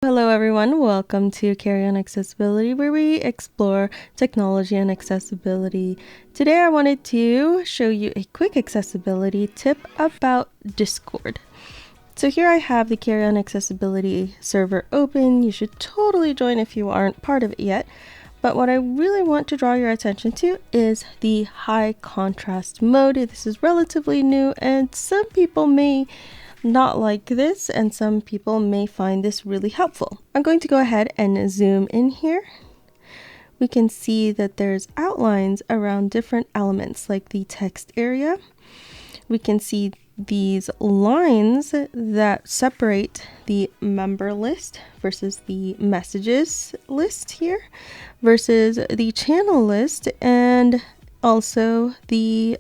Hello everyone, welcome to Carrie on Accessibility, where we explore technology and accessibility. Today I wanted to show you a quick accessibility tip about Discord. So here I have the Carrie on Accessibility server open. You should totally join if you aren't part of it yet. But what I really want to draw your attention to is the high contrast mode. This is relatively new and some people may not like this and some people may find this really helpful. I'm going to go ahead and zoom in here. We can see that there's outlines around different elements like the text area. We can see these lines that separate the member list versus the messages list here versus the channel list and also the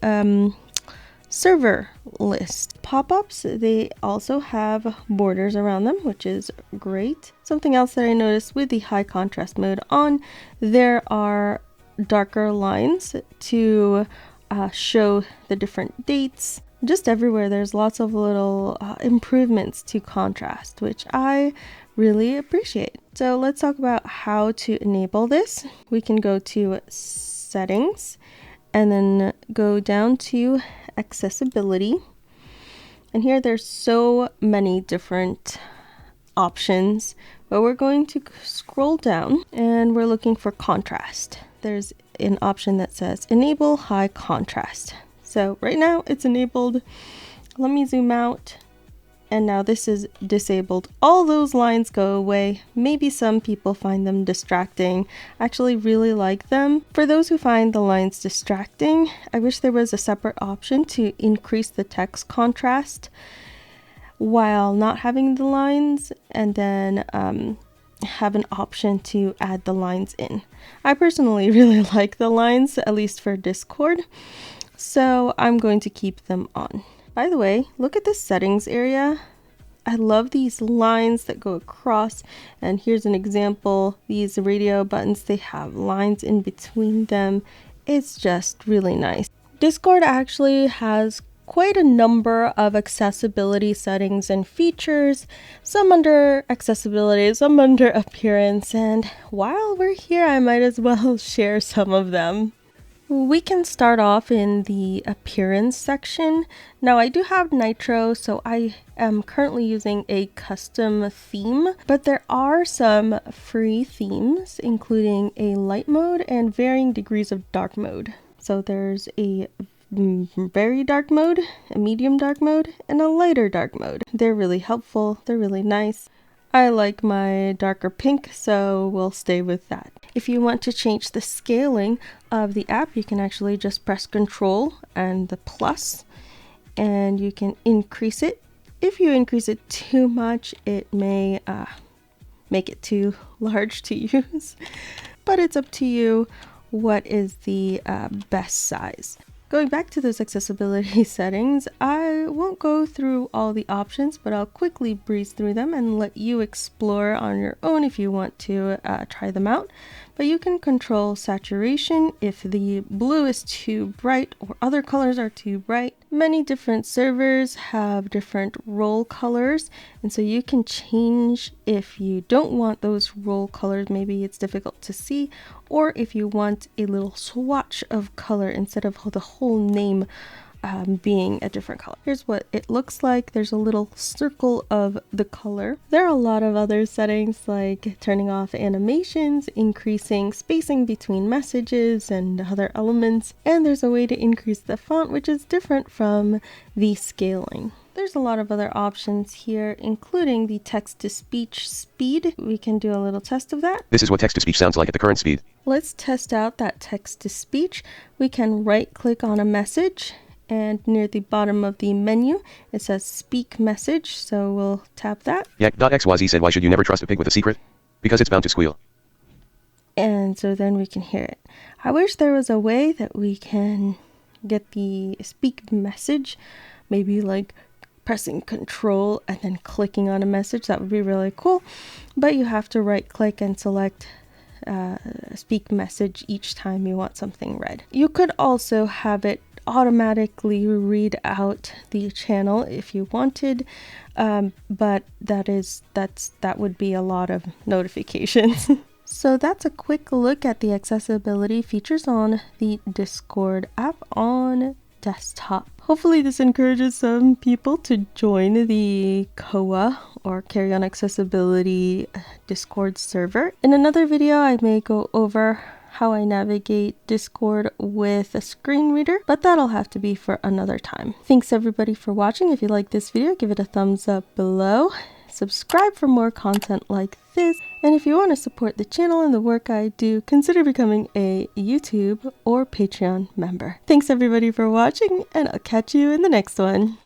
server list. Pop-ups, they also have borders around them, which is great. Something else that I noticed with the high contrast mode on, there are darker lines to show the different dates. Just everywhere there's lots of little improvements to contrast, which I really appreciate. So let's talk about how to enable this. We can go to settings and then go down to accessibility, and here there's so many different options, but we're going to scroll down and we're looking for contrast. There's an option that says enable high contrast. So right now it's enabled. Let me zoom out, and now this is disabled. All those lines go away. Maybe some people find them distracting. I actually really like them. For those who find the lines distracting, I wish there was a separate option to increase the text contrast while not having the lines, and then have an option to add the lines in. I personally really like the lines, at least for Discord, so I'm going to keep them on. By the way, look at the settings area. I love these lines that go across, and here's an example. These radio buttons, they have lines in between them. It's just really nice. Discord actually has quite a number of accessibility settings and features, some under accessibility, some under appearance, and while we're here, I might as well share some of them. We can start off in the appearance section. Now I do have Nitro, so I am currently using a custom theme, but there are some free themes, including a light mode and varying degrees of dark mode. So there's a very dark mode, a medium dark mode, and a lighter dark mode. They're really helpful, they're really nice. I like my darker pink, so we'll stay with that. If you want to change the scaling of the app, you can actually just press Control and the plus, and you can increase it. If you increase it too much, it may make it too large to use, but it's up to you what is the best size. Going back to those accessibility settings, I won't go through all the options, but I'll quickly breeze through them and let you explore on your own if you want to try them out. But you can control saturation if the blue is too bright or other colors are too bright. Many different servers have different role colors, and so you can change if you don't want those role colors, maybe it's difficult to see, or if you want a little swatch of color instead of the whole name being a different color. Here's what it looks like. There's a little circle of the color. There are a lot of other settings like turning off animations, increasing spacing between messages and other elements, and there's a way to increase the font, which is different from the scaling. There's a lot of other options here, including the text-to-speech speed. We can do a little test of that. This is what text-to-speech sounds like at the current speed. Let's test out that text-to-speech. We can right-click on a message, and near the bottom of the menu, it says Speak Message, so we'll tap that. Yak.xyz said, why should you never trust a pig with a secret? Because it's bound to squeal. And so then we can hear it. I wish there was a way that we can get the Speak Message, maybe like pressing Control and then clicking on a message. That would be really cool, but you have to right click and select Speak Message each time you want something read. You could also have it automatically read out the channel if you wanted, but that would be a lot of notifications. So that's a quick look at the accessibility features on the Discord app on desktop. Hopefully this encourages some people to join the CoA or Carrie on Accessibility Discord server. In another video, I may go over how I navigate Discord with a screen reader, but that'll have to be for another time. Thanks everybody for watching. If you like this video, give it a thumbs up below. Subscribe for more content like this. And if you want to support the channel and the work I do, consider becoming a YouTube or Patreon member. Thanks everybody for watching, and I'll catch you in the next one.